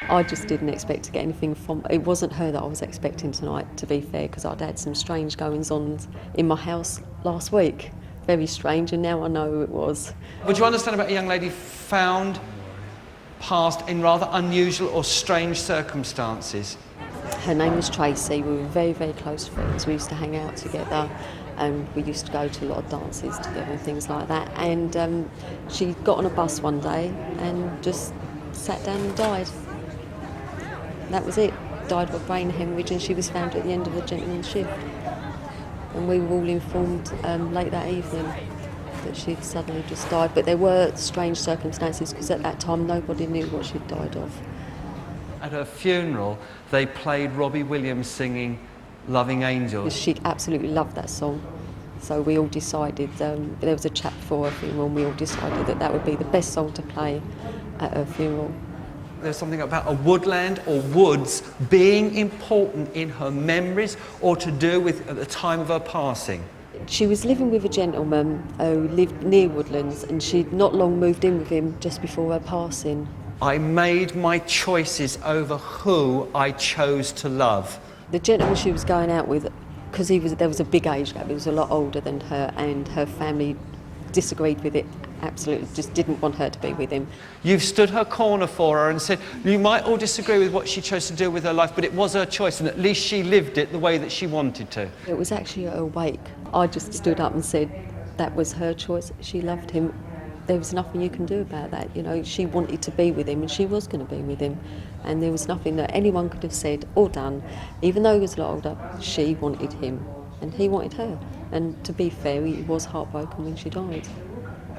I just didn't expect to get anything from... It wasn't her that I was expecting tonight, to be fair, because I'd had some strange goings-on in my house last week. Very strange, and now I know who it was. Would you understand about a young lady found passed in rather unusual or strange circumstances? Her name was Tracy. We were very, very close friends. We used to hang out together, and we used to go to a lot of dances together and things like that. And she got on a bus one day and just sat down and died. That was it. Died of a brain hemorrhage, and she was found at the end of the gentleman's shift. And we were all informed late that evening that she'd suddenly just died. But there were strange circumstances, because at that time nobody knew what she'd died of. At her funeral, they played Robbie Williams singing Loving Angels. She absolutely loved that song. So we all decided, there was a chat before her funeral, and we all decided that that would be the best song to play at her funeral. There's something about a woodland or woods being important in her memories, or to do with at the time of her passing. She was living with a gentleman who lived near Woodlands, and she'd not long moved in with him just before her passing. I made my choices over who I chose to love. The gentleman she was going out with, because there was a big age gap, he was a lot older than her, and her family disagreed with it. Absolutely, just didn't want her to be with him. You've stood her corner for her and said, you might all disagree with what she chose to do with her life, but it was her choice, and at least she lived it the way that she wanted to. It was actually at her wake. I just stood up and said that was her choice. She loved him. There was nothing you can do about that. You know, she wanted to be with him, and she was going to be with him. And there was nothing that anyone could have said or done. Even though he was a lot older, she wanted him, and he wanted her. And to be fair, he was heartbroken when she died.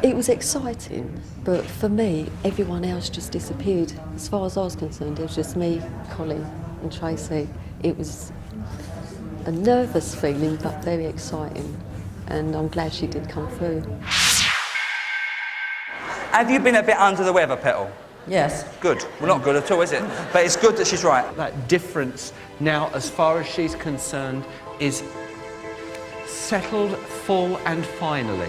It was exciting, but for me, everyone else just disappeared. As far as I was concerned, it was just me, Colin and Tracy. It was a nervous feeling, but very exciting. And I'm glad she did come through. Have you been a bit under the weather, Petal? Yes. Good. Well, not good at all, is it? But it's good that she's right. That difference now, as far as she's concerned, is settled full and finally.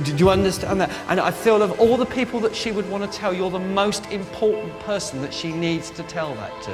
Did you understand that? And I feel of all the people that she would want to tell, you're the most important person that she needs to tell that to.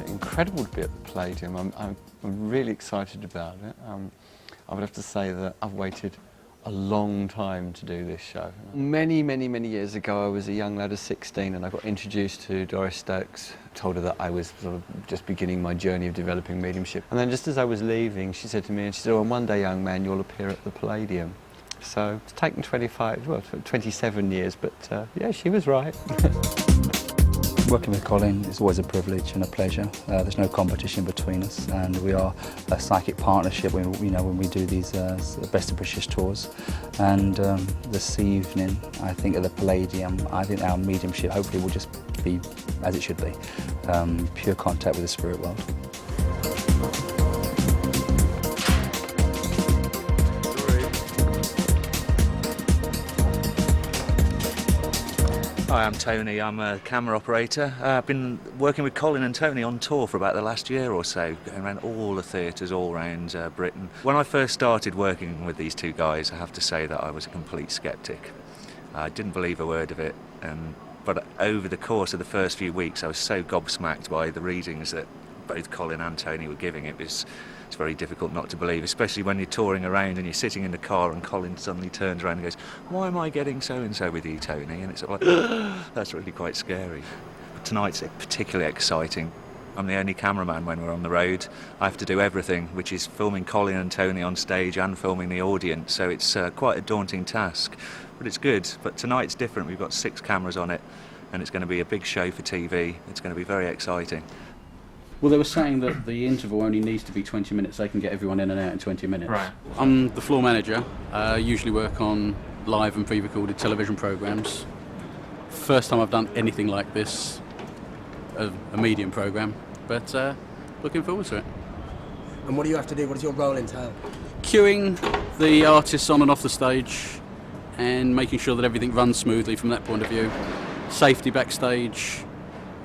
Incredible to be at the Palladium. I'm really excited about it. I would have to say that I've waited a long time to do this show. Many years ago, I was a young lad of 16, and I got introduced to Doris Stokes. Told her that I was sort of just beginning my journey of developing mediumship. And then just as I was leaving, she said to me, "Oh, and one day, young man, you'll appear at the Palladium." So it's taken 27 years, but yeah, she was right. Working with Colin is always a privilege and a pleasure. There's no competition between us, and we are a psychic partnership when we do these Best of British tours. And this evening, I think at the Palladium, I think our mediumship hopefully will just be as it should be, pure contact with the spirit world. Hi, I'm Tony. I'm a camera operator. I've been working with Colin and Tony on tour for about the last year or so, going around all the theatres all around Britain. When I first started working with these two guys, I have to say that I was a complete sceptic. I didn't believe a word of it, but over the course of the first few weeks, I was so gobsmacked by the readings that both Colin and Tony were giving. It's very difficult not to believe, especially when you're touring around and you're sitting in the car and Colin suddenly turns around and goes, "Why am I getting so-and-so with you, Tony?" And it's sort of like, that's really quite scary. But tonight's particularly exciting. I'm the only cameraman when we're on the road. I have to do everything, which is filming Colin and Tony on stage and filming the audience, so it's quite a daunting task. But it's good. But tonight's different. We've got 6 cameras on it, and it's going to be a big show for TV. It's going to be very exciting. Well, they were saying that the interval only needs to be 20 minutes. They can get everyone in and out in 20 minutes. Right. I'm the floor manager. Usually work on live and pre-recorded television programmes. First time I've done anything like this, a medium programme, but looking forward to it. And what do you have to do? What does your role entail? Queuing the artists on and off the stage and making sure that everything runs smoothly from that point of view. Safety backstage,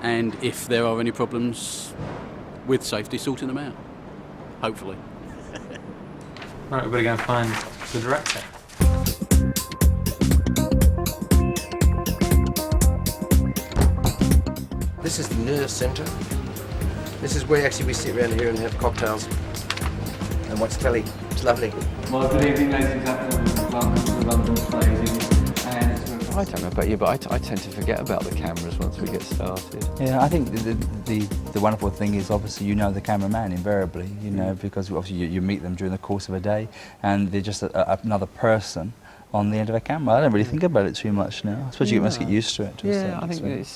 and if there are any problems with safety, sorting them out, hopefully. Right, we've got to go and find the director. This is the nurse centre. This is where actually we sit around here and have cocktails and watch telly. It's lovely. Well, good evening, ladies and gentlemen. Welcome to the London Palladium. I don't know about you, but I tend to forget about the cameras once we get started. Yeah, I think the wonderful thing is obviously you know the cameraman invariably, you know, because obviously you meet them during the course of a day and they're just another person on the end of a camera. I don't really think about it too much now. I suppose you must get used to it. I think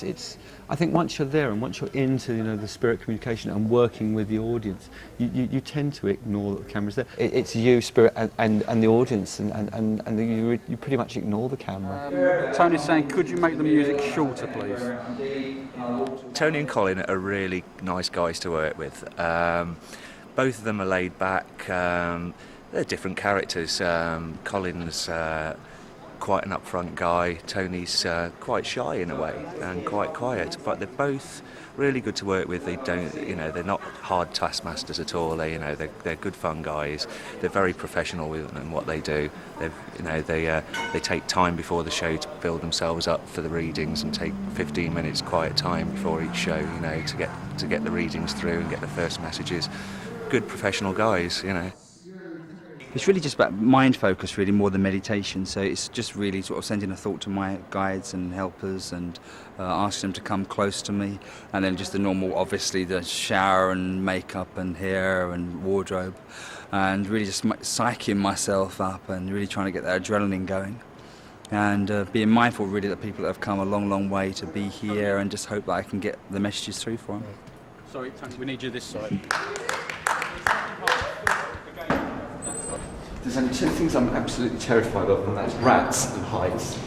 I think once you're there and once you're into the spirit communication and working with the audience, you tend to ignore that the camera's there. It's you, spirit, and the audience, and you pretty much ignore the camera. Tony's saying, could you make the music shorter, please? Tony and Colin are really nice guys to work with. Both of them are laid back. They're different characters. Colin's quite an upfront guy. Tony's quite shy in a way and quite quiet. But they're both really good to work with. They don't, they're not hard taskmasters at all. They're good fun guys. They're very professional in what they do. They take time before the show to build themselves up for the readings and take 15 minutes quiet time before each show, to get the readings through and get the first messages. Good professional guys, It's really just about mind focus, really, more than meditation. So it's just really sort of sending a thought to my guides and helpers and asking them to come close to me. And then just the normal, obviously, the shower and makeup and hair and wardrobe. And really just psyching myself up and really trying to get that adrenaline going. And being mindful, really, that people that have come a long, long way to be here and just hope that I can get the messages through for them. Sorry, Tony, we need you this side. There's only two things I'm absolutely terrified of, and that's rats and heights.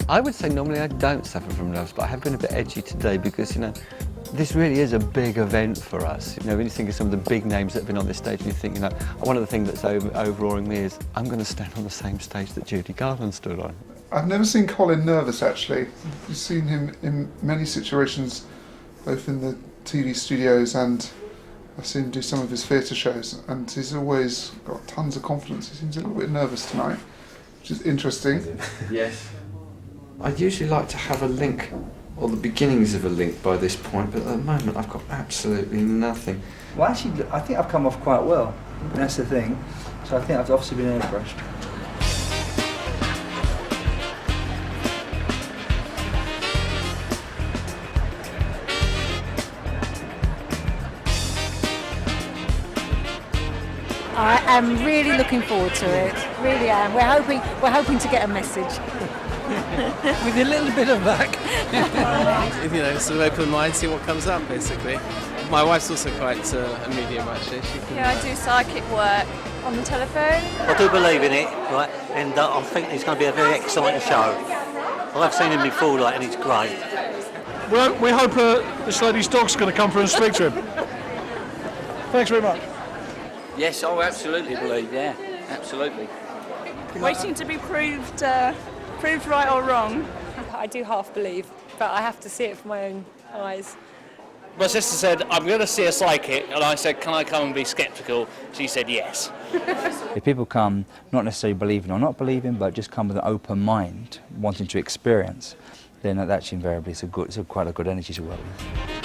I would say normally I don't suffer from nerves, but I have been a bit edgy today because, this really is a big event for us. When you think of some of the big names that have been on this stage, and you think, one of the things that's overawing me is I'm going to stand on the same stage that Judy Garland stood on. I've never seen Colin nervous, actually. I've seen him in many situations, both in the TV studios and I've seen him do some of his theatre shows, and he's always got tons of confidence. He seems a little bit nervous tonight, which is interesting. Yes. I'd usually like to have a link, or the beginnings of a link by this point, but at the moment I've got absolutely nothing. Well, actually, I think I've come off quite well. That's the thing. So I think I've obviously been airbrushed. I am really looking forward to it. Really am. We're hoping to get a message. With a little bit of luck. Sort of open mind, see what comes up, basically. My wife's also quite a medium, actually. I do psychic work on the telephone. I do believe in it, right, and I think it's going to be a very exciting show. I've seen him before, and he's great. Well, we hope this lady's dog's going to come through and speak to him. Thanks very much. Yes, I absolutely believe, yeah, absolutely. Waiting to be proved right or wrong. I do half believe, but I have to see it from my own eyes. My sister said, I'm going to see a psychic, and I said, can I come and be sceptical? She said yes. If people come not necessarily believing or not believing, but just come with an open mind, wanting to experience, then that actually invariably is quite a good energy to work with.